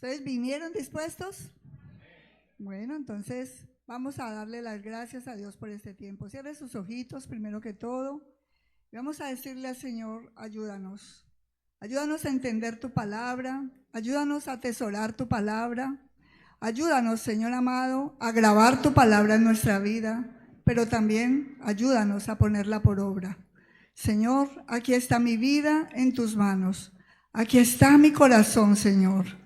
¿Ustedes vinieron dispuestos? Bueno, entonces vamos a darle las gracias a Dios por este tiempo. Cierre sus ojitos primero que todo. Y vamos a decirle al Señor, ayúdanos. Ayúdanos a entender tu palabra. Ayúdanos a atesorar tu palabra. Ayúdanos, Señor amado, a grabar tu palabra en nuestra vida, pero también ayúdanos a ponerla por obra. Señor, aquí está mi vida en tus manos. Aquí está mi corazón, Señor.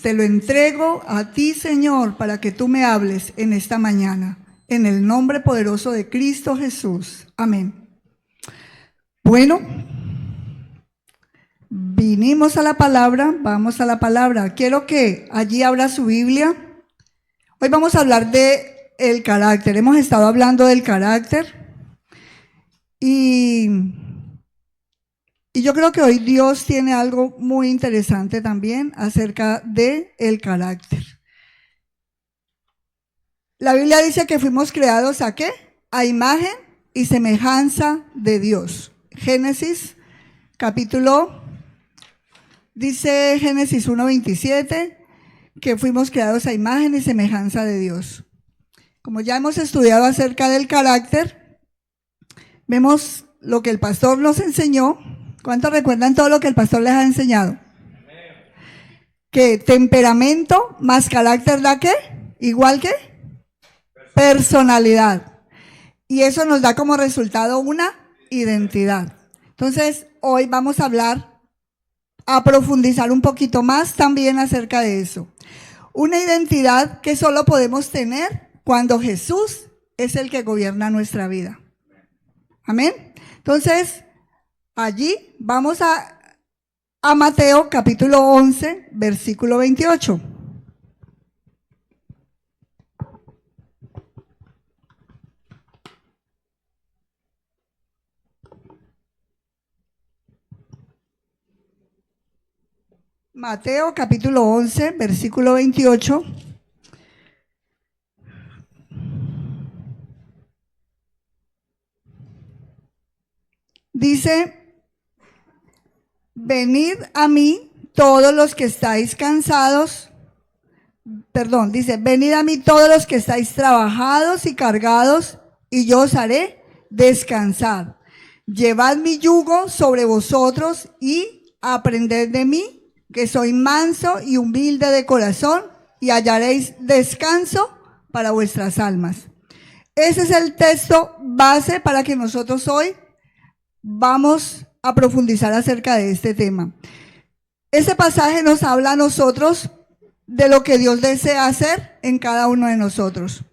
Te lo entrego a ti, Señor, para que tú me hables en esta mañana. En el nombre poderoso de Cristo Jesús. Amén. Bueno, vinimos a la palabra, vamos a la palabra. Quiero que allí abra su Biblia. Hoy vamos a hablar de el carácter. Hemos estado hablando del carácter. Y yo creo que hoy Dios tiene algo muy interesante también acerca del carácter. La Biblia dice que fuimos creados ¿a qué? A imagen y semejanza de Dios. Génesis, dice Génesis 1:27, que fuimos creados a imagen y semejanza de Dios. Como ya hemos estudiado acerca del carácter, vemos lo que el pastor nos enseñó. ¿Cuántos recuerdan todo lo que el pastor les ha enseñado? Que temperamento más carácter da ¿qué? Igual que personalidad. Y eso nos da como resultado una identidad. Entonces, hoy vamos a hablar, a profundizar un poquito más también acerca de eso. Una identidad que solo podemos tener cuando Jesús es el que gobierna nuestra vida. Amén. Entonces, allí vamos a Mateo capítulo 11, versículo 28. Mateo capítulo 11, versículo 28. Dice, venid a mí todos los que estáis cansados, venid a mí todos los que estáis trabajados y cargados, y yo os haré descansar. Llevad mi yugo sobre vosotros y aprended de mí, que soy manso y humilde de corazón, y hallaréis descanso para vuestras almas. Ese es el texto base para que nosotros hoy vamos a profundizar acerca de este tema. Este pasaje nos habla a nosotros de lo que Dios desea hacer en cada uno de nosotros.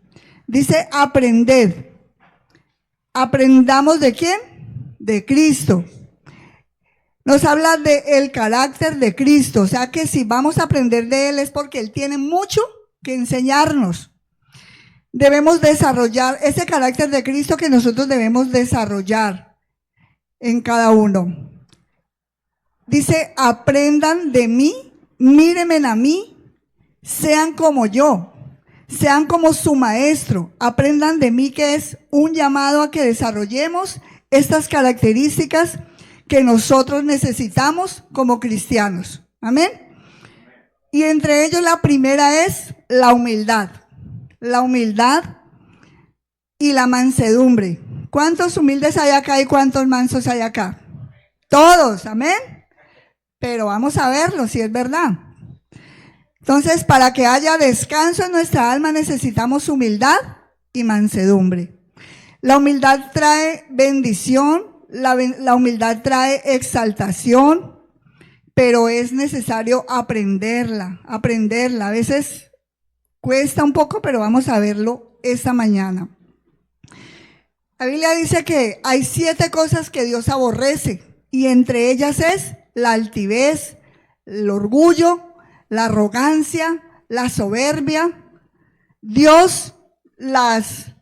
Dice, aprended. ¿Aprendamos de quién? De Cristo. Nos habla del carácter de Cristo, o sea que si vamos a aprender de Él es porque Él tiene mucho que enseñarnos. Debemos desarrollar ese carácter de Cristo que nosotros debemos desarrollar en cada uno. Dice, aprendan de mí, mírenme a mí, sean como yo, sean como su maestro, aprendan de mí, que es un llamado a que desarrollemos estas características que nosotros necesitamos como cristianos. Amén. Y entre ellos la primera es la humildad y la mansedumbre. ¿Cuántos humildes hay acá y cuántos mansos hay acá? Todos, amén. Pero vamos a verlo si es verdad. Entonces, para que haya descanso en nuestra alma necesitamos humildad y mansedumbre. La humildad trae bendición, la humildad trae exaltación, pero es necesario aprenderla. A veces cuesta un poco, pero vamos a verlo esta mañana. La Biblia dice que hay 7 cosas que Dios aborrece, y entre ellas es la altivez, el orgullo, la arrogancia, la soberbia. Dios las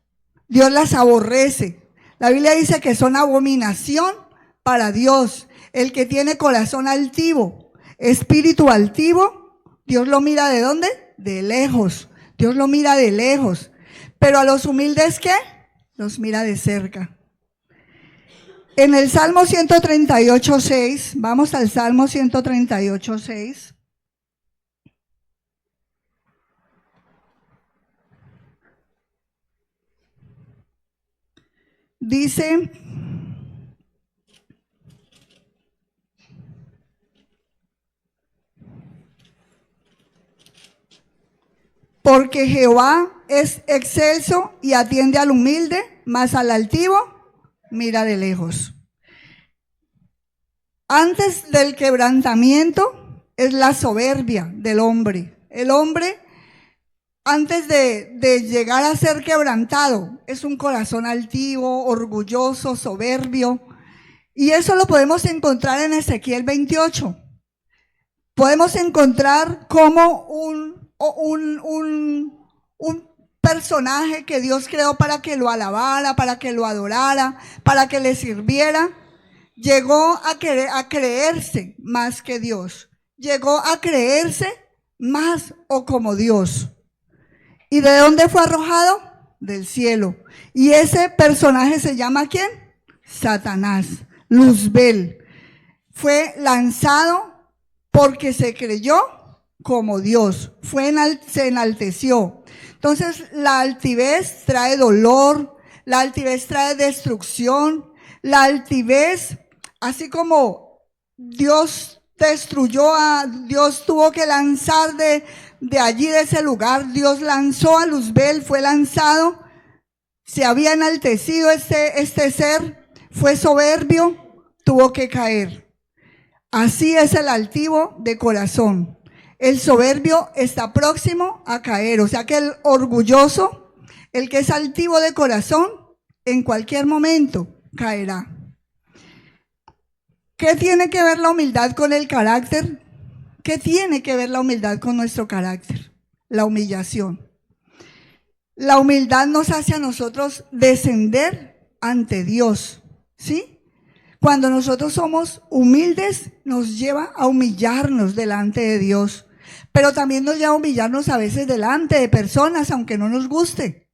aborrece. La Biblia dice que son abominación para Dios. El que tiene corazón altivo, espíritu altivo, Dios lo mira ¿de dónde? De lejos. Dios lo mira de lejos. Pero a los humildes, ¿qué? Los mira de cerca. En el Salmo 138:6, vamos al Salmo 138:6. dice, porque Jehová es excelso y atiende al humilde, mas al altivo mira de lejos. Antes del quebrantamiento es la soberbia del hombre. El hombre, antes de llegar a ser quebrantado, es un corazón altivo, orgulloso, soberbio. Y eso lo podemos encontrar en Ezequiel 28. Podemos encontrar como un personaje que Dios creó para que lo alabara, para que lo adorara, para que le sirviera, llegó a creerse más que Dios. Llegó a creerse más o como Dios. ¿Y de dónde fue arrojado? Del cielo. Y ese personaje se llama ¿quién? Satanás, Luzbel. Fue lanzado porque se creyó como Dios, se enalteció. Entonces la altivez trae dolor, la altivez trae destrucción, la altivez, así como Dios Dios tuvo que lanzar de allí, de ese lugar, Dios lanzó a Luzbel, fue lanzado, se había enaltecido este ser, fue soberbio, tuvo que caer. Así es el altivo de corazón. El soberbio está próximo a caer, o sea que el orgulloso, el que es altivo de corazón, en cualquier momento caerá. ¿Qué tiene que ver la humildad con el carácter? ¿Qué tiene que ver la humildad con nuestro carácter? La humillación. La humildad nos hace a nosotros descender ante Dios, ¿sí? Cuando nosotros somos humildes, nos lleva a humillarnos delante de Dios, pero también nos lleva a humillarnos a veces delante de personas, aunque no nos guste.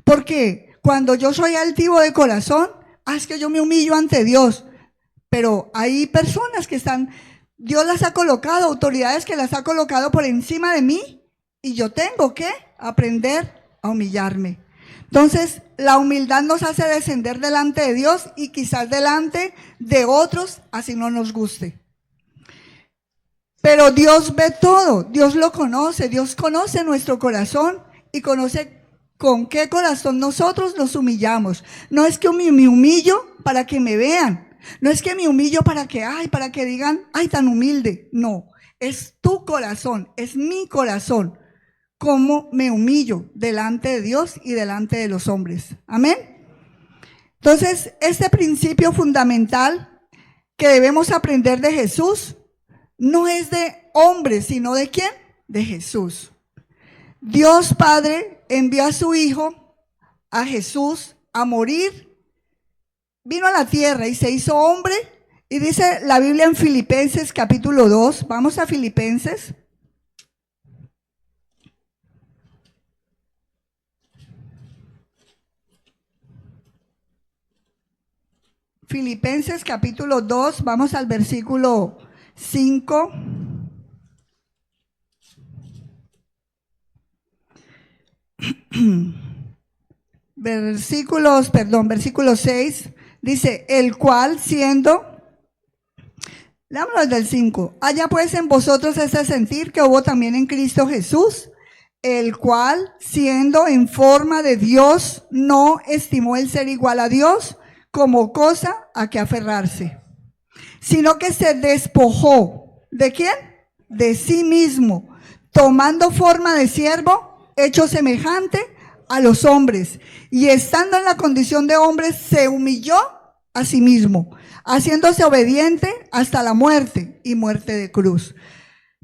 Porque cuando yo soy altivo de corazón, es que yo me humillo ante Dios, pero hay personas que Dios las ha colocado, autoridades que las ha colocado por encima de mí, y yo tengo que aprender a humillarme. Entonces, la humildad nos hace descender delante de Dios y quizás delante de otros, así no nos guste. Pero Dios ve todo, Dios lo conoce, Dios conoce nuestro corazón y conoce con qué corazón nosotros nos humillamos. No es que me humillo para que me vean, no es que me humillo para que digan, ay, tan humilde. No, es tu corazón, es mi corazón. Cómo me humillo delante de Dios y delante de los hombres. Amén. Entonces, este principio fundamental que debemos aprender de Jesús no es de hombres, sino de ¿quién? De Jesús. Dios Padre envió a su Hijo, a Jesús, a morir. Vino a la tierra y se hizo hombre. Y dice la Biblia en Filipenses capítulo 2. Vamos a Filipenses. Filipenses capítulo 2, vamos al versículo 5. Versículo 6, dice, el cual siendo, leámoslo del 5, haya pues en vosotros ese sentir que hubo también en Cristo Jesús, el cual siendo en forma de Dios, no estimó el ser igual a Dios como cosa a que aferrarse, sino que se despojó, ¿de quién? De sí mismo, tomando forma de siervo, hecho semejante a los hombres, y estando en la condición de hombre, se humilló a sí mismo, haciéndose obediente hasta la muerte y muerte de cruz.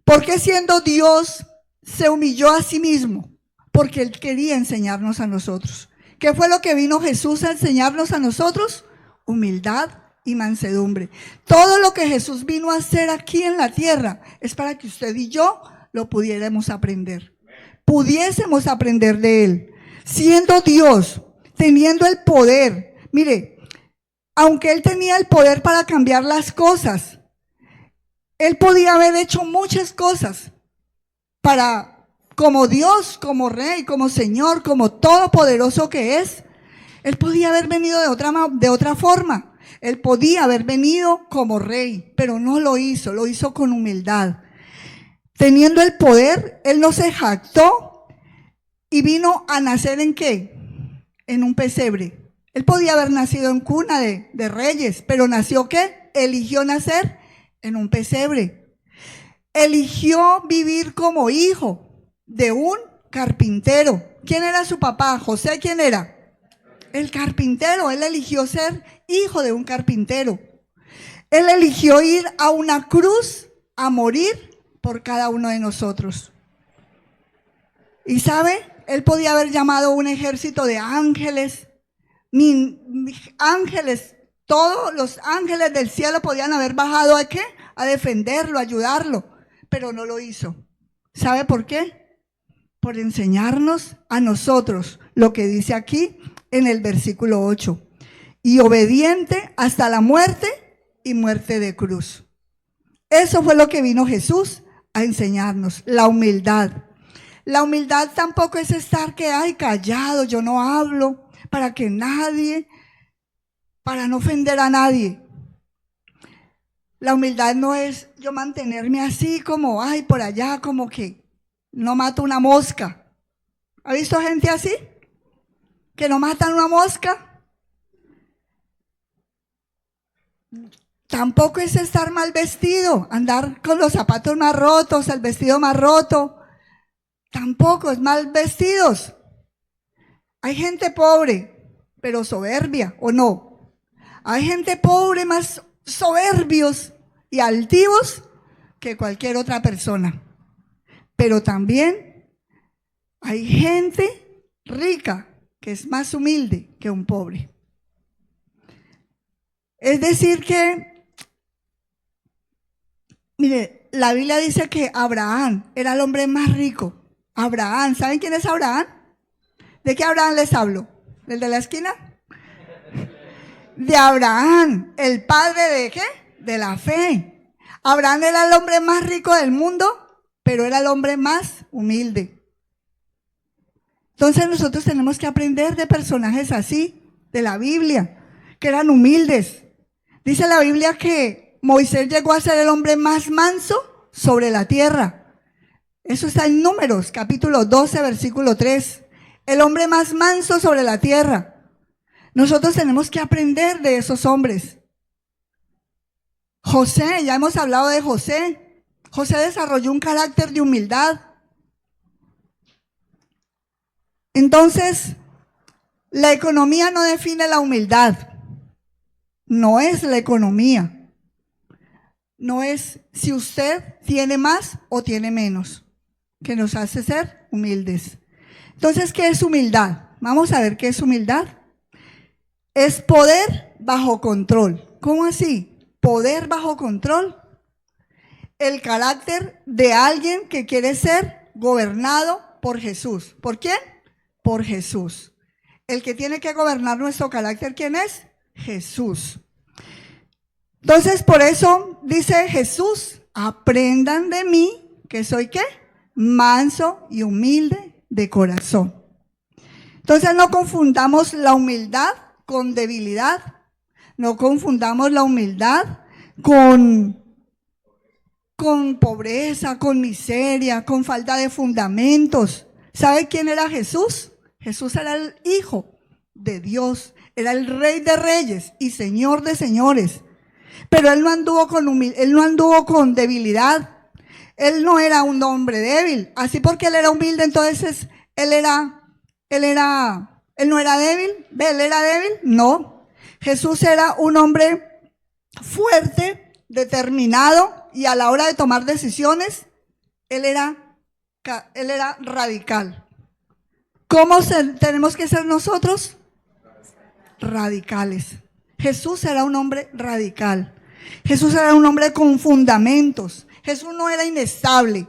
¿Por qué siendo Dios se humilló a sí mismo? Porque Él quería enseñarnos a nosotros. ¿Qué fue lo que vino Jesús a enseñarnos a nosotros? Humildad y mansedumbre. Todo lo que Jesús vino a hacer aquí en la tierra es para que usted y yo lo pudiéramos aprender. Pudiésemos aprender de Él. Siendo Dios, teniendo el poder. Mire, aunque Él tenía el poder para cambiar las cosas, Él podía haber hecho muchas cosas como Dios, como Rey, como Señor, como todopoderoso que es. Él podía haber venido de otra forma. Él podía haber venido como rey, pero no lo hizo con humildad. Teniendo el poder, Él no se jactó y vino a nacer ¿en qué? En un pesebre. Él podía haber nacido en cuna de reyes, pero ¿nació qué? Eligió nacer en un pesebre. Eligió vivir como hijo de un carpintero. ¿Quién era su papá? José, ¿quién era? El carpintero. Él eligió ser hijo de un carpintero. Él eligió ir a una cruz a morir por cada uno de nosotros. Y ¿sabe? Él podía haber llamado un ejército de ángeles, ángeles, todos los ángeles del cielo podían haber bajado ¿a qué? A defenderlo, a ayudarlo, pero no lo hizo. ¿Sabe por qué? Por enseñarnos a nosotros lo que dice aquí en el versículo 8. Y obediente hasta la muerte y muerte de cruz. Eso fue lo que vino Jesús a enseñarnos, la humildad. La humildad tampoco es estar que, ay, callado, yo no hablo, para que nadie, para no ofender a nadie. La humildad no es yo mantenerme así como, ay, por allá, como que no mato una mosca. ¿Ha visto gente así? Que no matan una mosca. Tampoco es estar mal vestido, andar con los zapatos más rotos, el vestido más roto. Tampoco es mal vestidos. Hay gente pobre, pero soberbia, ¿o no? Hay gente pobre más soberbios y altivos que cualquier otra persona. Pero también hay gente rica que es más humilde que un pobre. Es decir que, mire, la Biblia dice que Abraham era el hombre más rico. Abraham, ¿saben quién es Abraham? ¿De qué Abraham les hablo? ¿Del de la esquina? De Abraham, el padre de ¿qué? De la fe. Abraham era el hombre más rico del mundo, pero era el hombre más humilde. Entonces nosotros tenemos que aprender de personajes así, de la Biblia, que eran humildes. Dice la Biblia que Moisés llegó a ser el hombre más manso sobre la tierra. Eso está en Números, capítulo 12, versículo 3. El hombre más manso sobre la tierra. Nosotros tenemos que aprender de esos hombres. José, ya hemos hablado de José. José desarrolló un carácter de humildad. Entonces, la economía no define la humildad. No es la economía. No es si usted tiene más o tiene menos, que nos hace ser humildes. Entonces, ¿qué es humildad? Vamos a ver qué es humildad. Es poder bajo control. ¿Cómo así? Poder bajo control. El carácter de alguien que quiere ser gobernado por Jesús. ¿Por quién? Por Jesús. El que tiene que gobernar nuestro carácter, ¿quién es? Jesús. Entonces, por eso dice Jesús, aprendan de mí, que soy ¿qué? Manso y humilde de corazón. Entonces, no confundamos la humildad con debilidad. No confundamos la humildad con pobreza, con miseria, con falta de fundamentos. ¿Sabe quién era Jesús? Jesús era el Hijo de Dios, era el Rey de Reyes y Señor de Señores. Pero él no anduvo con debilidad. Él no era un hombre débil. Así porque él era humilde, entonces él no era débil. ¿Él era débil? No. Jesús era un hombre fuerte, determinado, y a la hora de tomar decisiones, él era radical. ¿Cómo tenemos que ser nosotros? Radicales. Jesús era un hombre radical. Jesús era un hombre con fundamentos. Jesús no era inestable.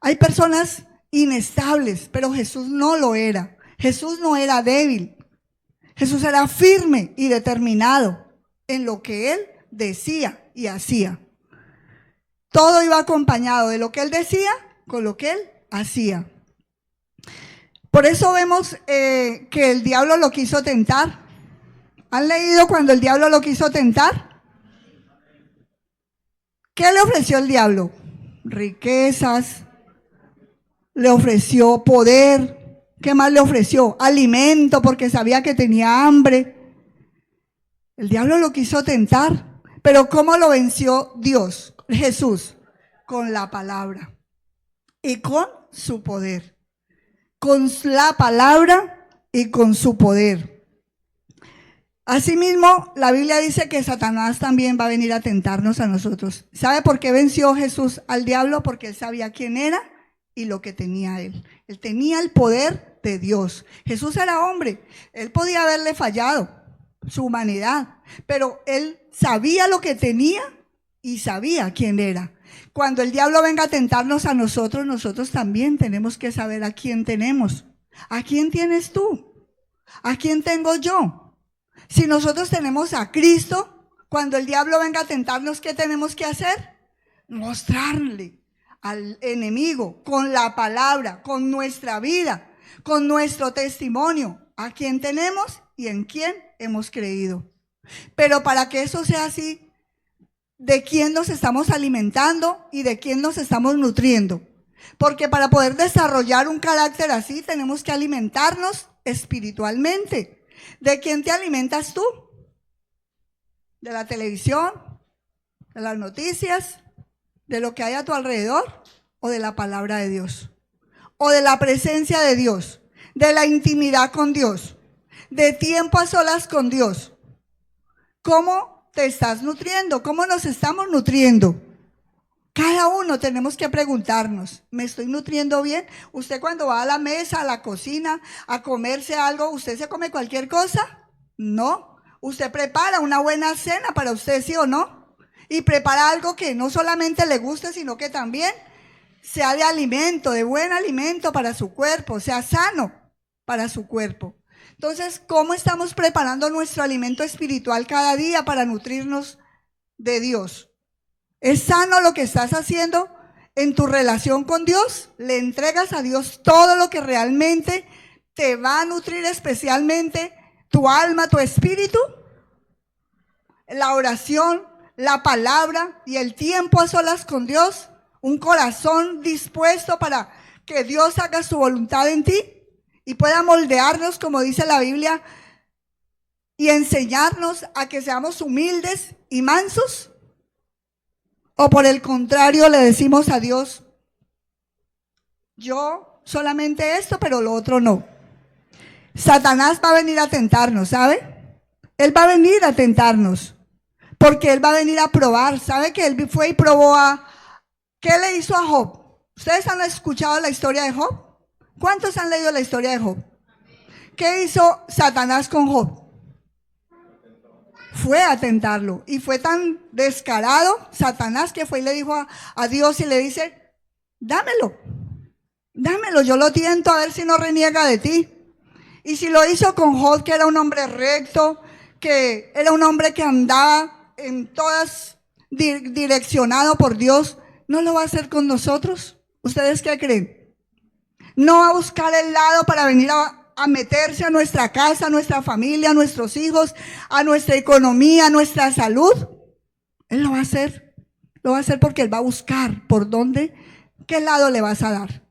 Hay personas inestables, pero Jesús no lo era. Jesús no era débil. Jesús era firme y determinado en lo que él decía y hacía. Todo iba acompañado de lo que él decía con lo que él hacía. Por eso vemos que el diablo lo quiso tentar. ¿Han leído cuando el diablo lo quiso tentar? ¿Qué le ofreció el diablo? Riquezas, le ofreció poder. ¿Qué más le ofreció? Alimento, porque sabía que tenía hambre. El diablo lo quiso tentar, pero ¿cómo lo venció Dios, Jesús? Con la palabra y con su poder. Con la palabra y con su poder. Asimismo, la Biblia dice que Satanás también va a venir a tentarnos a nosotros. ¿Sabe por qué venció Jesús al diablo? Porque él sabía quién era y lo que tenía él. Él tenía el poder de Dios. Jesús era hombre. Él podía haberle fallado su humanidad, pero él sabía lo que tenía y sabía quién era. Cuando el diablo venga a tentarnos a nosotros, nosotros también tenemos que saber a quién tenemos. ¿A quién tienes tú? ¿A quién tengo yo? Si nosotros tenemos a Cristo, cuando el diablo venga a tentarnos, ¿qué tenemos que hacer? Mostrarle al enemigo con la palabra, con nuestra vida, con nuestro testimonio, a quién tenemos y en quién hemos creído. Pero para que eso sea así, ¿de quién nos estamos alimentando y de quién nos estamos nutriendo? Porque para poder desarrollar un carácter así, tenemos que alimentarnos espiritualmente. ¿De quién te alimentas tú? ¿De la televisión? ¿De las noticias? ¿De lo que hay a tu alrededor? ¿O de la palabra de Dios? ¿O de la presencia de Dios? ¿De la intimidad con Dios? ¿De tiempo a solas con Dios? ¿Cómo te estás nutriendo? ¿Cómo nos estamos nutriendo? Cada uno tenemos que preguntarnos, ¿me estoy nutriendo bien? Usted cuando va a la mesa, a la cocina, a comerse algo, ¿usted se come cualquier cosa? No. Usted prepara una buena cena para usted, ¿sí o no? Y prepara algo que no solamente le guste, sino que también sea de alimento, de buen alimento para su cuerpo, sea sano para su cuerpo. Entonces, ¿cómo estamos preparando nuestro alimento espiritual cada día para nutrirnos de Dios? ¿Es sano lo que estás haciendo en tu relación con Dios? ¿Le entregas a Dios todo lo que realmente te va a nutrir especialmente tu alma, tu espíritu? La oración, la palabra y el tiempo a solas con Dios. Un corazón dispuesto para que Dios haga su voluntad en ti y pueda moldearnos, como dice la Biblia, y enseñarnos a que seamos humildes y mansos. O por el contrario, le decimos a Dios, yo solamente esto, pero lo otro no. Satanás va a venir a tentarnos, ¿sabe? Él va a venir a tentarnos, porque él va a venir a probar. ¿Sabe que él fue y probó qué le hizo a Job? ¿Ustedes han escuchado la historia de Job? ¿Cuántos han leído la historia de Job? ¿Qué hizo Satanás con Job? Fue a tentarlo y fue tan descarado Satanás que fue y le dijo a Dios y le dice, dámelo, yo lo tiento a ver si no reniega de ti. Y si lo hizo con Job, que era un hombre recto, que era un hombre que andaba en todas direccionado por Dios, ¿no lo va a hacer con nosotros? ¿Ustedes qué creen? ¿No va a buscar el lado para venir a meterse a nuestra casa, a nuestra familia, a nuestros hijos, a nuestra economía, a nuestra salud? Él lo va a hacer. Lo va a hacer porque él va a buscar por dónde, qué lado le vas a dar.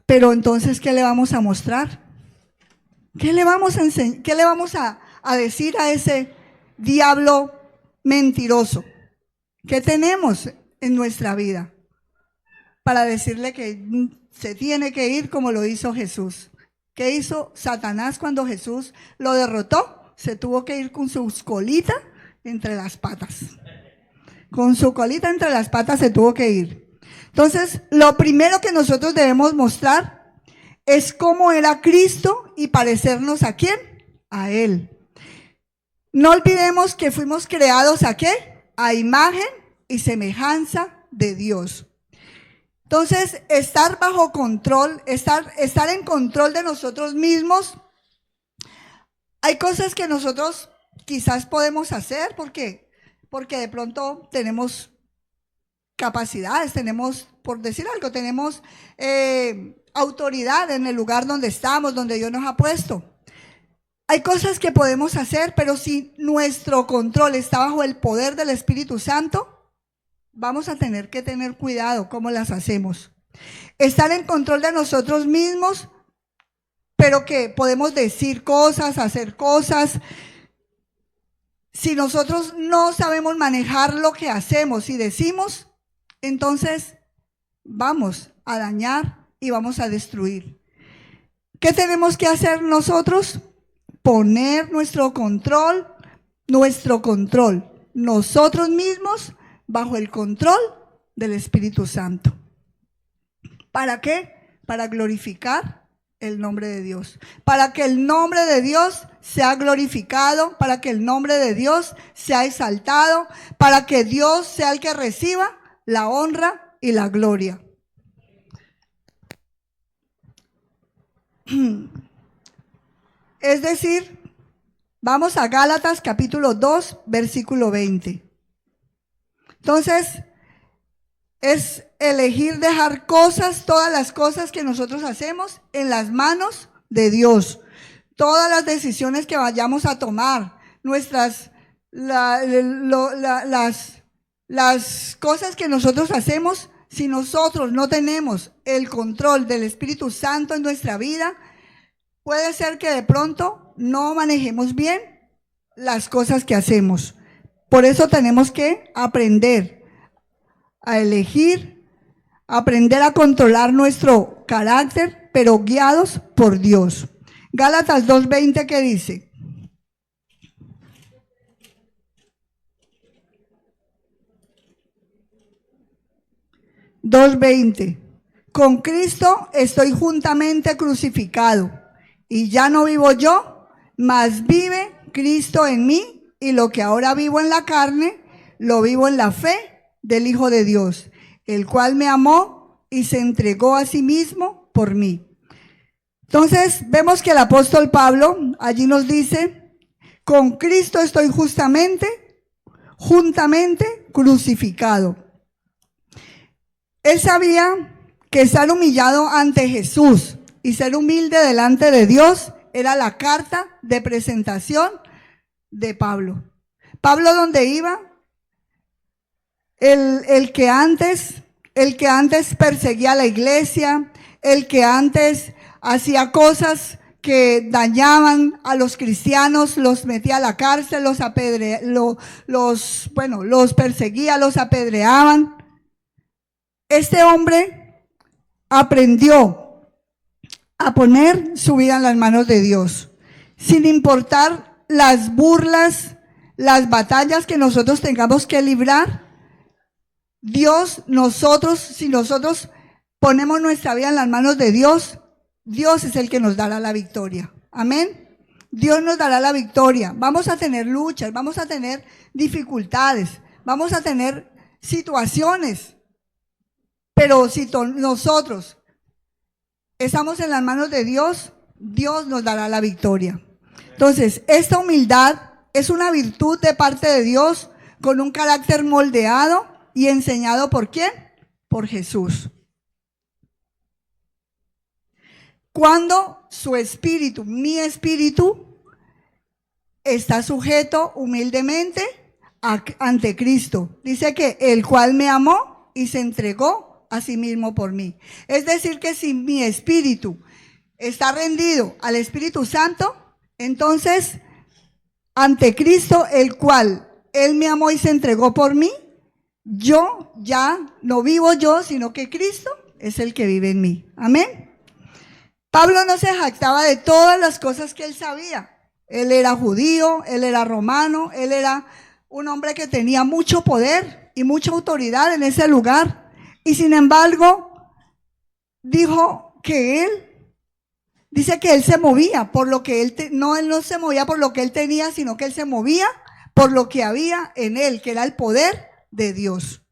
Pero entonces, ¿qué le vamos a mostrar? ¿Qué le vamos a enseñar? ¿Qué le vamos a decir a ese diablo mentiroso? ¿Qué tenemos en nuestra vida para decirle que se tiene que ir como lo hizo Jesús? ¿Qué hizo Satanás cuando Jesús lo derrotó? Se tuvo que ir con su colita entre las patas. Con su colita entre las patas se tuvo que ir. Entonces, lo primero que nosotros debemos mostrar es cómo era Cristo y parecernos ¿a quién? A Él. No olvidemos que fuimos creados ¿a qué? A imagen y semejanza de Dios. Entonces, estar bajo control, estar en control de nosotros mismos. Hay cosas que nosotros quizás podemos hacer porque de pronto tenemos capacidades, tenemos, por decir algo, tenemos autoridad en el lugar donde estamos, donde Dios nos ha puesto. Hay cosas que podemos hacer, pero si nuestro control está bajo el poder del Espíritu Santo, vamos a tener que tener cuidado cómo las hacemos. Estar en control de nosotros mismos, pero que podemos decir cosas, hacer cosas. Si nosotros no sabemos manejar lo que hacemos y decimos, entonces vamos a dañar y vamos a destruir. ¿Qué tenemos que hacer nosotros? Poner nuestro control, nosotros mismos bajo el control del Espíritu Santo. ¿Para qué? Para glorificar el nombre de Dios, para que el nombre de Dios sea glorificado, para que el nombre de Dios sea exaltado, para que Dios sea el que reciba la honra y la gloria. Es decir, vamos a Gálatas capítulo 2, versículo 20. Entonces, es elegir dejar cosas, todas las cosas que nosotros hacemos en las manos de Dios. Todas las decisiones que vayamos a tomar, las cosas que nosotros hacemos, si nosotros no tenemos el control del Espíritu Santo en nuestra vida, puede ser que de pronto no manejemos bien las cosas que hacemos. Por eso tenemos que aprender a elegir, aprender a controlar nuestro carácter, pero guiados por Dios. Gálatas 2:20, ¿qué dice? Con Cristo estoy juntamente crucificado, y ya no vivo yo, mas vive Cristo en mí, y lo que ahora vivo en la carne, lo vivo en la fe del Hijo de Dios, el cual me amó y se entregó a sí mismo por mí. Entonces vemos que el apóstol Pablo allí nos dice, con Cristo estoy juntamente crucificado. Él sabía que estar humillado ante Jesús y ser humilde delante de Dios era la carta de presentación de Pablo. Pablo, donde iba, el que antes perseguía a la iglesia, el que antes hacía cosas que dañaban a los cristianos, los metía a la cárcel, los perseguía, los apedreaban. Este hombre aprendió a poner su vida en las manos de Dios, sin importar las burlas, las batallas que nosotros tengamos que librar. Dios, si nosotros ponemos nuestra vida en las manos de Dios, Dios es el que nos dará la victoria. Amén. Dios nos dará la victoria. Vamos a tener luchas, vamos a tener dificultades, vamos a tener situaciones, pero si nosotros estamos en las manos de Dios, Dios nos dará la victoria. Entonces, esta humildad es una virtud de parte de Dios, con un carácter moldeado y enseñado ¿por quién? Por Jesús. Cuando su espíritu, mi espíritu, está sujeto humildemente ante Cristo. Dice que el cual me amó y se entregó a sí mismo por mí. Es decir, que si mi espíritu está rendido al Espíritu Santo, entonces ante Cristo, el cual Él me amó y se entregó por mí, yo ya no vivo yo, sino que Cristo es el que vive en mí. Amén. Pablo no se jactaba de todas las cosas que él sabía. Él era judío, él era romano, él era un hombre que tenía mucho poder y mucha autoridad en ese lugar. Y sin embargo, dice que él se movía por lo que él no se movía por lo que él tenía, sino que él se movía por lo que había en él, que era el poder de Dios.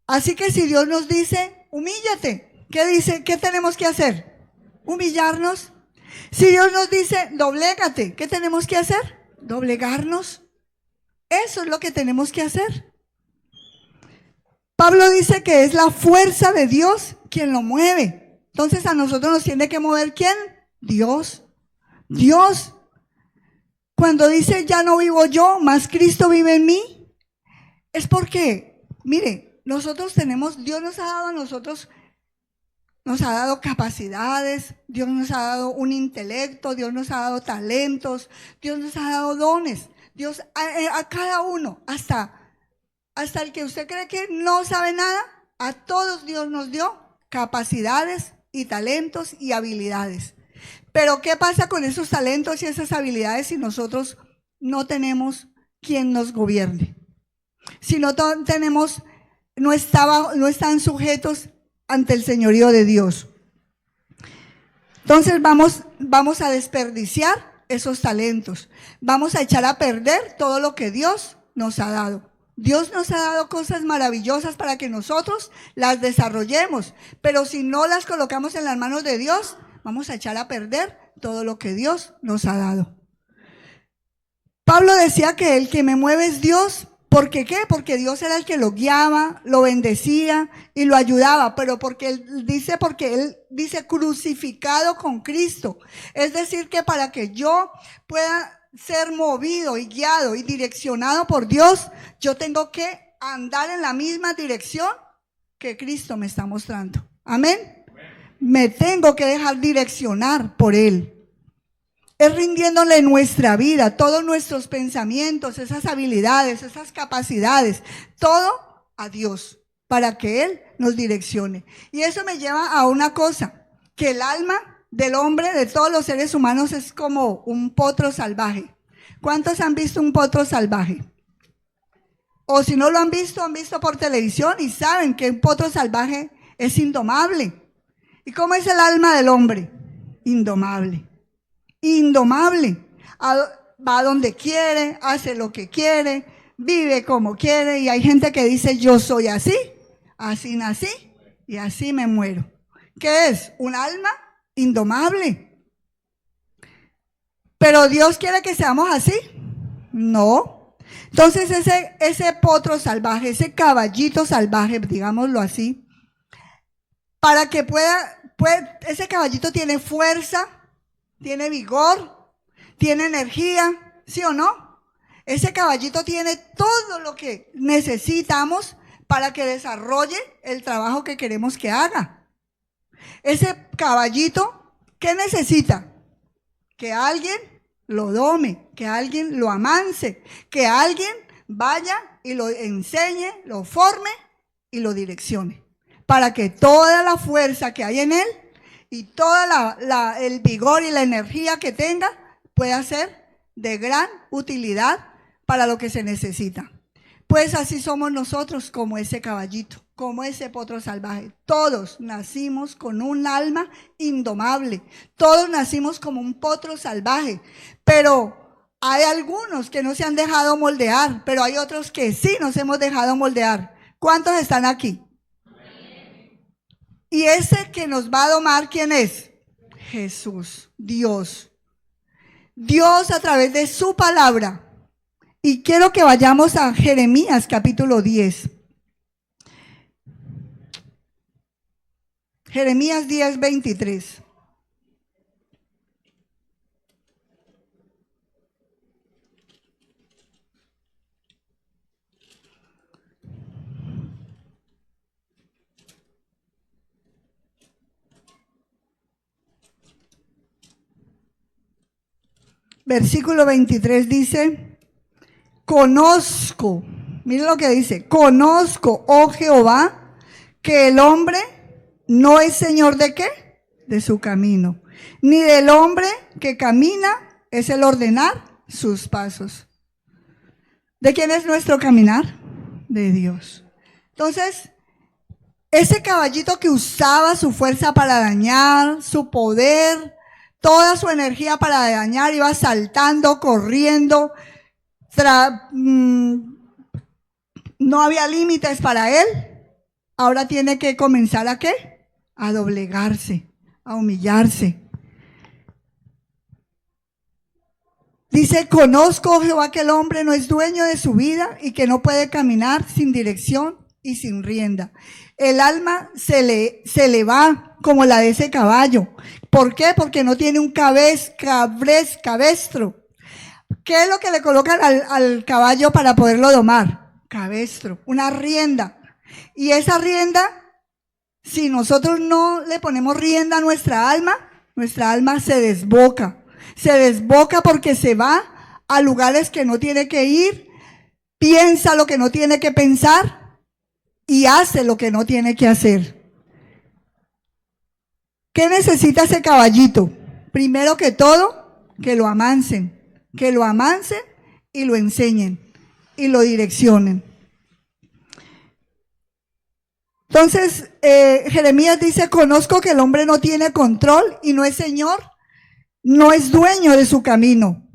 Así que si Dios nos dice, humíllate, ¿qué dice? ¿Qué tenemos que hacer? Humillarnos. Si Dios nos dice, doblégate, ¿qué tenemos que hacer? Doblegarnos. Eso es lo que tenemos que hacer. Pablo dice que es la fuerza de Dios quien lo mueve. Entonces a nosotros nos tiene que mover ¿quién? Dios. Dios. Cuando dice ya no vivo yo, más Cristo vive en mí, es porque, mire, nosotros tenemos, Dios nos ha dado a nosotros, nos ha dado capacidades, Dios nos ha dado un intelecto, Dios nos ha dado talentos, Dios nos ha dado dones, Dios a cada uno, hasta el que usted cree que no sabe nada, a todos Dios nos dio capacidades y talentos y habilidades. Pero ¿qué pasa con esos talentos y esas habilidades si nosotros no tenemos quien nos gobierne? Si no tenemos, no están sujetos ante el señorío de Dios. Entonces vamos a desperdiciar esos talentos. Vamos a echar a perder todo lo que Dios nos ha dado. Dios nos ha dado cosas maravillosas para que nosotros las desarrollemos, pero si no las colocamos en las manos de Dios, vamos a echar a perder todo lo que Dios nos ha dado. Pablo decía que el que me mueve es Dios. ¿Por qué? Porque Dios era el que lo guiaba, lo bendecía y lo ayudaba, pero porque él dice crucificado con Cristo. Es decir, que para que yo pueda ser movido y guiado y direccionado por Dios, yo tengo que andar en la misma dirección que Cristo me está mostrando. Amén. Me tengo que dejar direccionar por Él. Es rindiéndole nuestra vida, todos nuestros pensamientos, esas habilidades, esas capacidades, todo a Dios, para que Él nos direccione. Y eso me lleva a una cosa, que el alma del hombre, de todos los seres humanos, es como un potro salvaje. ¿Cuántos han visto un potro salvaje? O si no lo han visto por televisión y saben que un potro salvaje es indomable. ¿Y cómo es el alma del hombre? Indomable. Indomable. Va donde quiere, hace lo que quiere, vive como quiere. Y hay gente que dice, yo soy así, así nací y así me muero. ¿Qué es? Un alma indomable. ¿Pero Dios quiere que seamos así? No. Entonces ese potro salvaje, ese caballito salvaje, digámoslo así, para que ese caballito tiene fuerza, tiene vigor, tiene energía, ¿sí o no? Ese caballito tiene todo lo que necesitamos para que desarrolle el trabajo que queremos que haga. Ese caballito, ¿qué necesita? Que alguien lo dome, que alguien lo amance, que alguien vaya y lo enseñe, lo forme y lo direccione, para que toda la fuerza que hay en él y todo el vigor y la energía que tenga pueda ser de gran utilidad para lo que se necesita. Pues así somos nosotros, como ese caballito, como ese potro salvaje. Todos nacimos con un alma indomable, todos nacimos como un potro salvaje, pero hay algunos que no se han dejado moldear, pero hay otros que sí nos hemos dejado moldear. ¿Cuántos están aquí? Y ese que nos va a domar, ¿quién es? Jesús, Dios. Dios a través de su palabra. Y quiero que vayamos a Jeremías capítulo 10. Jeremías 10, 23. Versículo 23 dice, conozco, miren lo que dice, conozco, oh Jehová, que el hombre no es señor de ¿qué? De su camino, ni del hombre que camina es el ordenar sus pasos. ¿De quién es nuestro caminar? De Dios. Entonces, ese caballito que usaba su fuerza para dañar, su poder, toda su energía para dañar, iba saltando, corriendo, no había límites para él. Ahora tiene que comenzar ¿a qué? A doblegarse, a humillarse. Dice, conozco, oh Jehová, que el hombre no es dueño de su vida y que no puede caminar sin dirección y sin rienda. El alma se le va como la de ese caballo. ¿Por qué? Porque no tiene un cabestro. ¿Qué es lo que le colocan al caballo para poderlo domar? Cabestro, una rienda. Y esa rienda, si nosotros no le ponemos rienda a nuestra alma se desboca. Se desboca porque se va a lugares que no tiene que ir, piensa lo que no tiene que pensar y hace lo que no tiene que hacer. ¿Qué necesita ese caballito? Primero que todo, que lo amansen y lo enseñen y lo direccionen. Entonces, Jeremías dice, conozco que el hombre no tiene control y no es señor, no es dueño de su camino.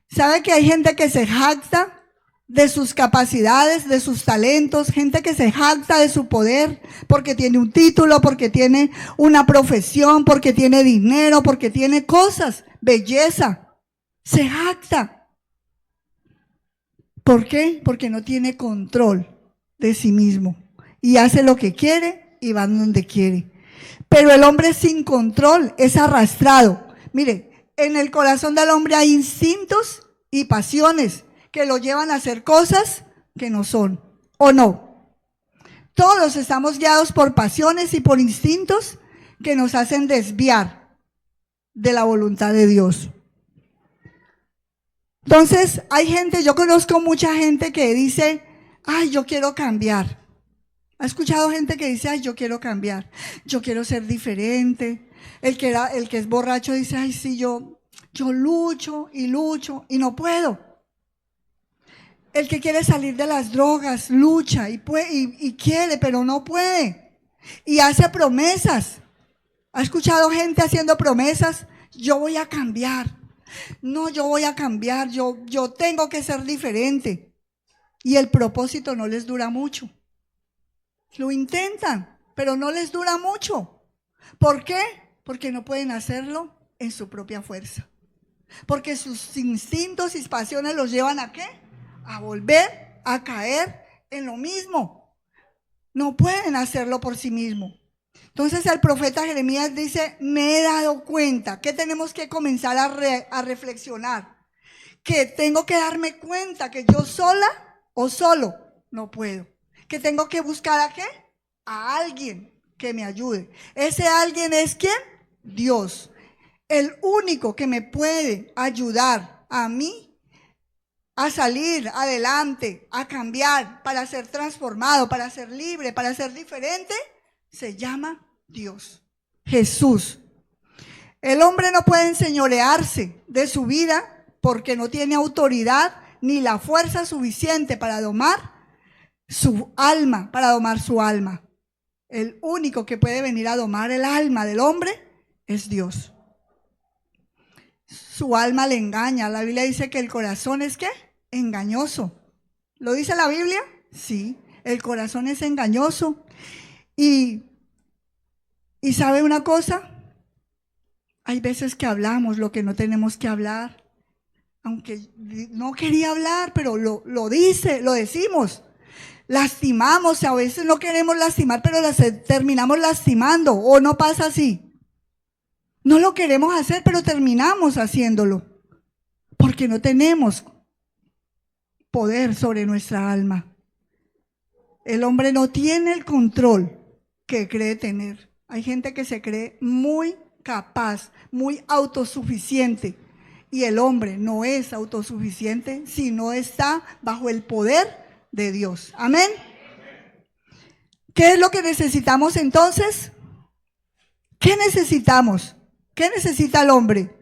¿Sabe que hay gente que se jacta de sus capacidades, de sus talentos, gente que se jacta de su poder porque tiene un título, porque tiene una profesión, porque tiene dinero, porque tiene cosas, belleza? Se jacta. ¿Por qué? Porque no tiene control de sí mismo y hace lo que quiere y va donde quiere. Pero el hombre sin control es arrastrado. Mire, en el corazón del hombre hay instintos y pasiones que lo llevan a hacer cosas que no son, ¿o no? Todos estamos guiados por pasiones y por instintos que nos hacen desviar de la voluntad de Dios. Entonces, hay gente, yo conozco mucha gente que dice, ay, yo quiero cambiar. ¿Ha escuchado gente que dice, ay, yo quiero cambiar, yo quiero ser diferente? El que es borracho dice, ay, sí, yo lucho y no puedo. El que quiere salir de las drogas lucha y quiere, pero no puede. Y hace promesas. ¿Ha escuchado gente haciendo promesas? Yo voy a cambiar. No, yo voy a cambiar. Yo tengo que ser diferente. Y el propósito no les dura mucho. Lo intentan, pero no les dura mucho. ¿Por qué? Porque no pueden hacerlo en su propia fuerza. Porque sus instintos y pasiones los llevan ¿a qué? A volver a caer en lo mismo. No pueden hacerlo por sí mismos. Entonces el profeta Jeremías dice, me he dado cuenta que tenemos que comenzar a reflexionar, que tengo que darme cuenta que yo sola o solo no puedo, que tengo que buscar ¿a qué? A alguien que me ayude. Ese alguien es ¿quién? Dios. El único que me puede ayudar a mí a salir adelante, a cambiar, para ser transformado, para ser libre, para ser diferente, se llama Dios, Jesús. El hombre no puede enseñorearse de su vida porque no tiene autoridad ni la fuerza suficiente para domar su alma, El único que puede venir a domar el alma del hombre es Dios. Su alma le engaña. La Biblia dice que el corazón es ¿qué? Engañoso. ¿Lo dice la Biblia? Sí, el corazón es engañoso. Y ¿sabe una cosa? Hay veces que hablamos lo que no tenemos que hablar. Aunque no quería hablar, pero lo decimos. Lastimamos, a veces no queremos lastimar, pero terminamos lastimando. ¿O no pasa así? No lo queremos hacer, pero terminamos haciéndolo. Porque no tenemos poder sobre nuestra alma. El hombre no tiene el control que cree tener. Hay gente que se cree muy capaz, muy autosuficiente. Y el hombre no es autosuficiente si no está bajo el poder de Dios. Amén. ¿Qué es lo que necesitamos entonces? ¿Qué necesitamos? ¿Qué necesita el hombre?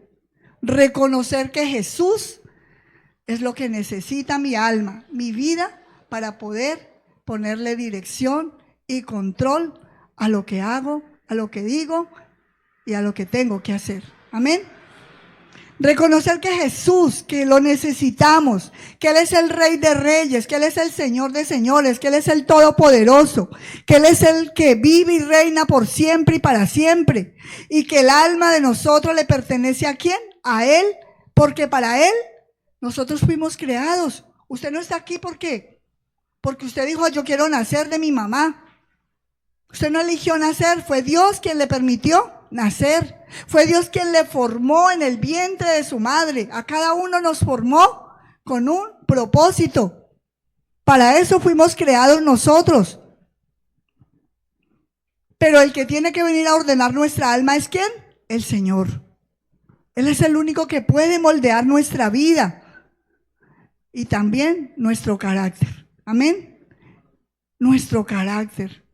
Reconocer que Jesús es lo que necesita mi alma, mi vida, para poder ponerle dirección y control a lo que hago, a lo que digo y a lo que tengo que hacer. Amén. Reconocer que Jesús, que lo necesitamos, que Él es el Rey de Reyes, que Él es el Señor de Señores, que Él es el Todopoderoso, que Él es el que vive y reina por siempre y para siempre, y que el alma de nosotros le pertenece ¿a quién? A Él, porque para Él nosotros fuimos creados. Usted no está aquí porque porque usted dijo, yo quiero nacer de mi mamá. Usted no eligió nacer, fue Dios quien le permitió nacer. Fue Dios quien le formó en el vientre de su madre. A cada uno nos formó con un propósito. Para eso fuimos creados nosotros. Pero el que tiene que venir a ordenar nuestra alma es ¿quién? El Señor. Él es el único que puede moldear nuestra vida y también nuestro carácter. Amén. Nuestro carácter.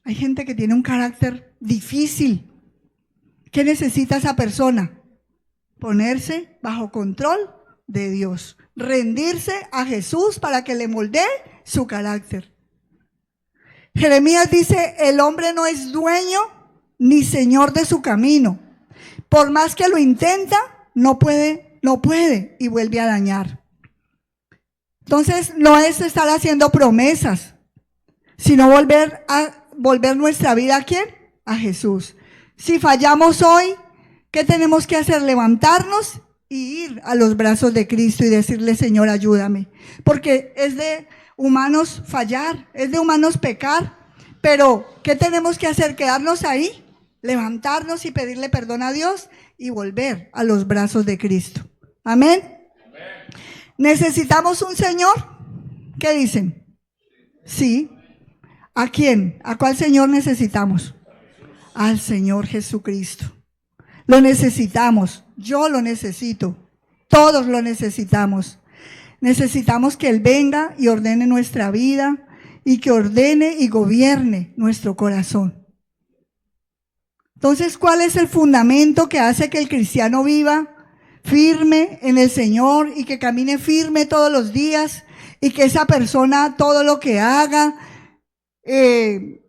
Hay gente que tiene un carácter difícil. ¿Qué necesita esa persona? Ponerse bajo control de Dios. Rendirse a Jesús para que le moldee su carácter. Jeremías dice, el hombre no es dueño ni señor de su camino. Por más que lo intenta, no puede y vuelve a dañar. Entonces, no es estar haciendo promesas, sino volver nuestra vida ¿a quién? A Jesús. Si fallamos hoy, ¿qué tenemos que hacer? Levantarnos y ir a los brazos de Cristo y decirle, Señor, ayúdame. Porque es de humanos fallar, es de humanos pecar, pero ¿qué tenemos que hacer? Quedarnos ahí, levantarnos y pedirle perdón a Dios y volver a los brazos de Cristo. Amén. Amén. ¿Necesitamos un Señor? ¿Qué dicen? Sí. ¿A quién? ¿A cuál Señor necesitamos? Al Señor Jesucristo. Lo necesitamos, yo lo necesito, todos lo necesitamos. Necesitamos que Él venga y ordene nuestra vida y que ordene y gobierne nuestro corazón. Entonces, ¿cuál es el fundamento que hace que el cristiano viva firme en el Señor y que camine firme todos los días y que esa persona todo lo que haga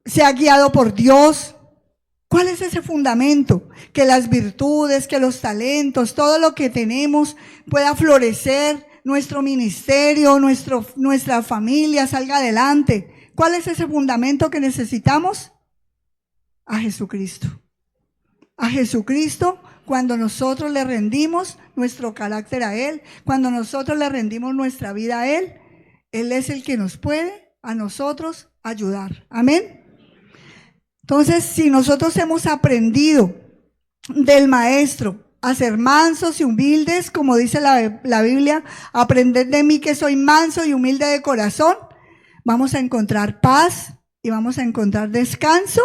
sea guiado por Dios? ¿Cuál es ese fundamento? Que las virtudes, que los talentos, todo lo que tenemos pueda florecer, nuestro ministerio, nuestra familia salga adelante. ¿Cuál es ese fundamento que necesitamos? A Jesucristo. A Jesucristo, cuando nosotros le rendimos nuestro carácter a Él, cuando nosotros le rendimos nuestra vida a Él, Él es el que nos puede a nosotros ayudar. Amén. Entonces, si nosotros hemos aprendido del Maestro a ser mansos y humildes, como dice la Biblia, aprended de mí que soy manso y humilde de corazón, vamos a encontrar paz y vamos a encontrar descanso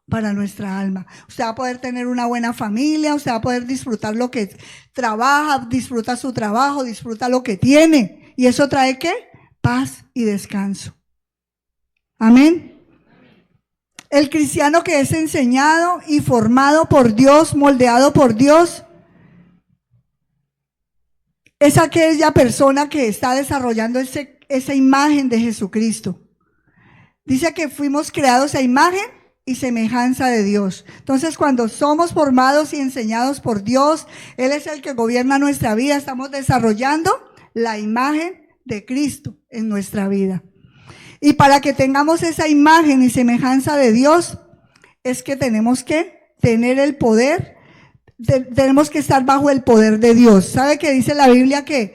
para nuestra alma. Usted va a poder tener una buena familia, usted va a poder disfrutar lo que trabaja, disfruta su trabajo, disfruta lo que tiene. ¿Y eso trae qué? Paz y descanso. Amén. El cristiano que es enseñado y formado por Dios, moldeado por Dios, es aquella persona que está desarrollando esa imagen de Jesucristo. Dice que fuimos creados a imagen y semejanza de Dios. Entonces, cuando somos formados y enseñados por Dios, Él es el que gobierna nuestra vida. Estamos desarrollando la imagen de Cristo en nuestra vida. Y para que tengamos esa imagen y semejanza de Dios, es que tenemos que tener el poder, tenemos que estar bajo el poder de Dios. ¿Sabe que dice la Biblia que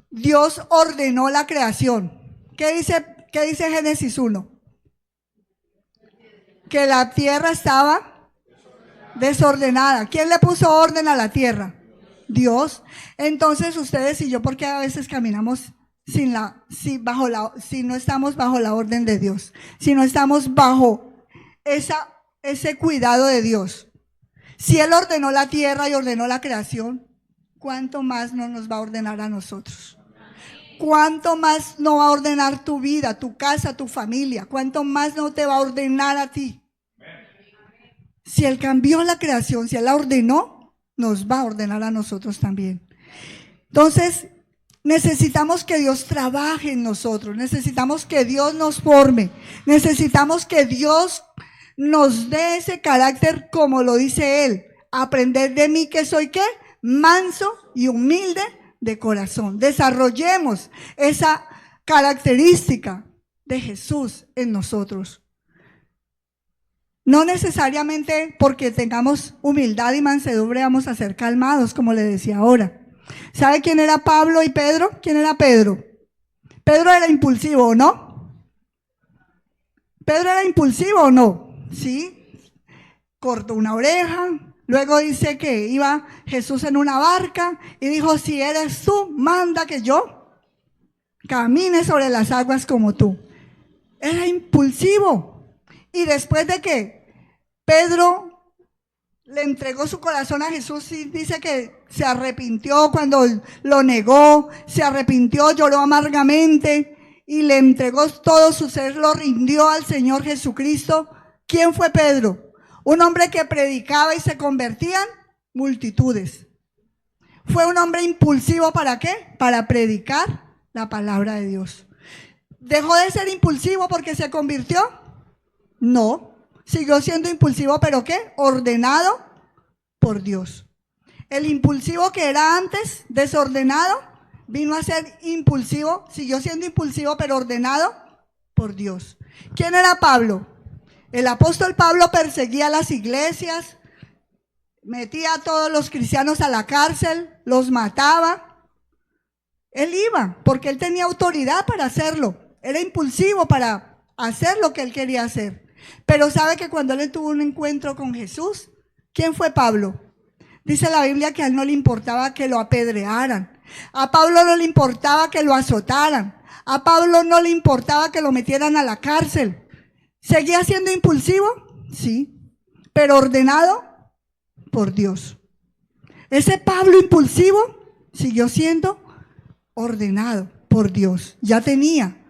Dios ordenó la creación? ¿Qué dice Génesis 1? Que la tierra estaba desordenada. ¿Quién le puso orden a la tierra? Dios. Entonces ustedes y yo, ¿por qué a veces caminamos si no estamos bajo la orden de Dios? Si no estamos bajo ese cuidado de Dios. Si Él ordenó la tierra y ordenó la creación, ¿cuánto más no nos va a ordenar a nosotros? ¿Cuánto más no va a ordenar tu vida, tu casa, tu familia? ¿Cuánto más no te va a ordenar a ti? Si Él cambió la creación, si Él la ordenó, nos va a ordenar a nosotros también. Entonces, necesitamos que Dios trabaje en nosotros, necesitamos que Dios nos forme, necesitamos que Dios nos dé ese carácter como lo dice Él. Aprended de mí que soy ¿qué? Manso y humilde de corazón. Desarrollemos esa característica de Jesús en nosotros. No necesariamente porque tengamos humildad y mansedumbre vamos a ser calmados, como le decía ahora. ¿Sabe quién era Pablo y Pedro? ¿Quién era Pedro? Pedro era impulsivo, ¿no? ¿Pedro era impulsivo o no? Sí, cortó una oreja. Luego dice que iba Jesús en una barca y dijo, si eres tú, manda que yo camine sobre las aguas como tú. Era impulsivo. Y después de que Pedro le entregó su corazón a Jesús, y dice que se arrepintió cuando lo negó, se arrepintió, lloró amargamente y le entregó todo su ser, lo rindió al Señor Jesucristo. ¿Quién fue Pedro? Un hombre que predicaba y se convertían multitudes. Fue un hombre impulsivo, ¿para qué? Para predicar la palabra de Dios. ¿Dejó de ser impulsivo porque se convirtió? No. Siguió siendo impulsivo, ¿pero qué? Ordenado por Dios. El impulsivo que era antes desordenado vino a ser impulsivo, siguió siendo impulsivo, pero ordenado por Dios. ¿Quién era Pablo? El apóstol Pablo perseguía las iglesias, metía a todos los cristianos a la cárcel, los mataba. Él iba porque él tenía autoridad para hacerlo. Era impulsivo para hacer lo que él quería hacer. Pero sabe que cuando él tuvo un encuentro con Jesús, ¿quién fue Pablo? Dice la Biblia que a él no le importaba que lo apedrearan. A Pablo no le importaba que lo azotaran. A Pablo no le importaba que lo metieran a la cárcel. ¿Seguía siendo impulsivo? Sí, pero ordenado por Dios. Ese Pablo impulsivo siguió siendo ordenado por Dios. Ya tenía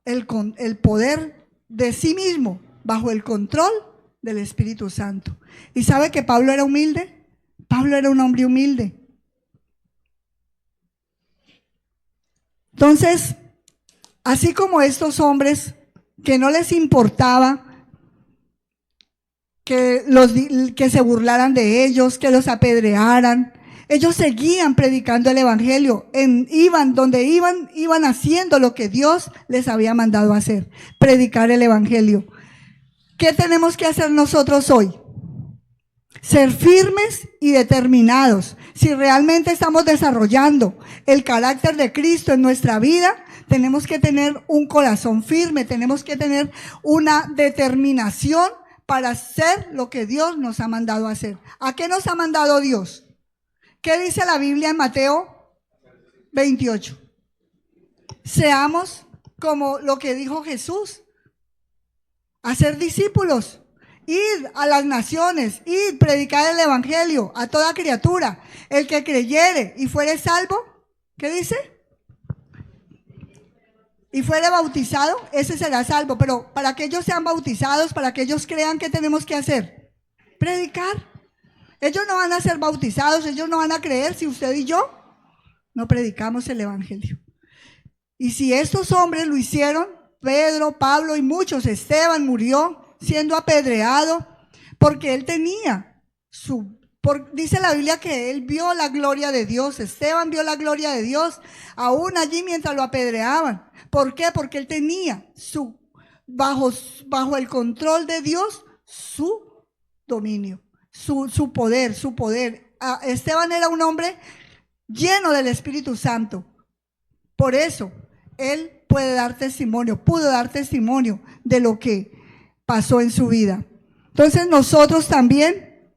el poder de sí mismo bajo el control del Espíritu Santo. ¿Y sabe que Pablo era humilde? Pablo era un hombre humilde. Entonces, así como estos hombres que no les importaba que se burlaran de ellos, que los apedrearan, ellos seguían predicando el evangelio. Donde iban haciendo lo que Dios les había mandado hacer, predicar el evangelio. ¿Qué tenemos que hacer nosotros hoy? Ser firmes y determinados. Si realmente estamos desarrollando el carácter de Cristo en nuestra vida, tenemos que tener un corazón firme, tenemos que tener una determinación para hacer lo que Dios nos ha mandado hacer. ¿A qué nos ha mandado Dios? ¿Qué dice la Biblia en Mateo 28? Seamos como lo que dijo Jesús, hacer discípulos, ir a las naciones, ir predicar el evangelio a toda criatura. El que creyere y fuere salvo, ¿qué dice? Y fuere bautizado, ese será salvo. Pero para que ellos sean bautizados, para que ellos crean, ¿qué tenemos que hacer? Predicar. Ellos no van a ser bautizados, ellos no van a creer si usted y yo no predicamos el evangelio. Y si estos hombres lo hicieron, Pedro, Pablo y muchos, Esteban murió siendo apedreado porque él tenía dice la Biblia que él vio la gloria de Dios. Esteban vio la gloria de Dios aún allí mientras lo apedreaban. ¿Por qué? Porque él tenía bajo el control de Dios su dominio, su poder. Esteban era un hombre lleno del Espíritu Santo. Por eso él pudo dar testimonio de lo que pasó en su vida. Entonces nosotros también,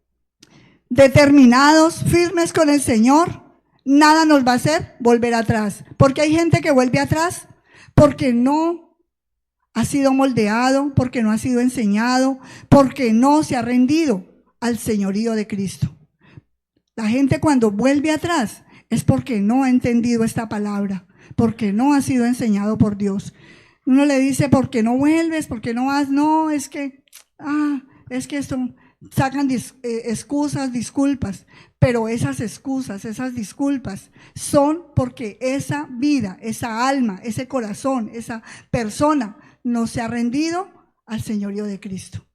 determinados, firmes con el Señor, nada nos va a hacer volver atrás. Porque hay gente que vuelve atrás porque no ha sido moldeado, porque no ha sido enseñado, porque no se ha rendido al señorío de Cristo. La gente cuando vuelve atrás es porque no ha entendido esta palabra, porque no ha sido enseñado por Dios. Uno le dice, ¿por qué no vuelves? ¿Por qué no vas? No, es que esto, sacan excusas, disculpas, pero esas excusas, esas disculpas son porque esa vida, esa alma, ese corazón, esa persona no se ha rendido al señorío de Cristo.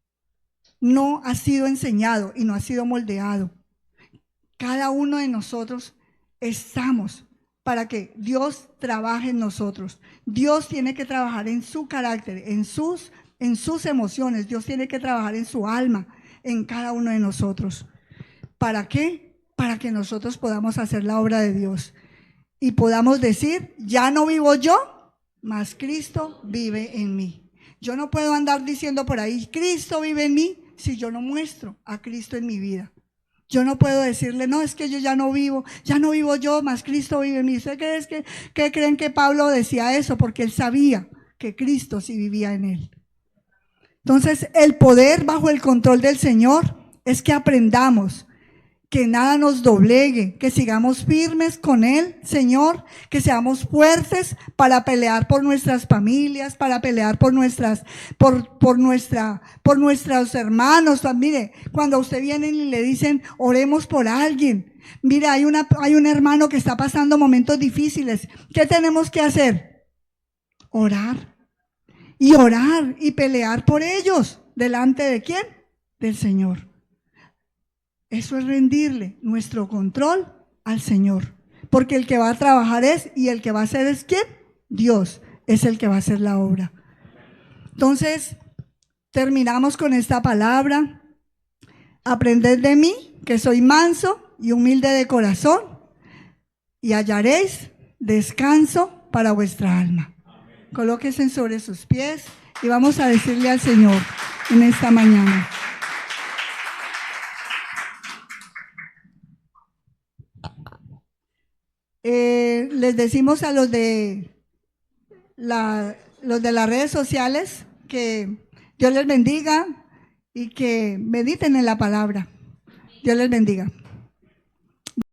No ha sido enseñado y no ha sido moldeado. Cada uno de nosotros estamos para que Dios trabaje en nosotros. Dios tiene que trabajar en su carácter, en sus emociones. Dios tiene que trabajar en su alma, en cada uno de nosotros. ¿Para qué? Para que nosotros podamos hacer la obra de Dios y podamos decir, ya no vivo yo, mas Cristo vive en mí. Yo no puedo andar diciendo por ahí, Cristo vive en mí, si yo no muestro a Cristo en mi vida. Yo no puedo decirle, no, es que yo ya no vivo yo, más Cristo vive en mí. ¿Ustedes qué creen que Pablo decía eso? Porque él sabía que Cristo sí vivía en él. Entonces, el poder bajo el control del Señor es que aprendamos que nada nos doblegue, que sigamos firmes con Él, Señor, que seamos fuertes para pelear por nuestras familias, para pelear por nuestros hermanos. Mire, cuando usted viene y le dicen, oremos por alguien. Mire, hay un hermano que está pasando momentos difíciles. ¿Qué tenemos que hacer? Orar y pelear por ellos. ¿Delante de quién? Del Señor. Eso es rendirle nuestro control al Señor. Porque el que va a trabajar y el que va a hacer es ¿quién? Dios es el que va a hacer la obra. Entonces, terminamos con esta palabra. Aprended de mí, que soy manso y humilde de corazón, y hallaréis descanso para vuestra alma. Colóquense sobre sus pies y vamos a decirle al Señor en esta mañana. Les decimos a los de las redes sociales que Dios les bendiga y que mediten en la palabra. Dios les bendiga.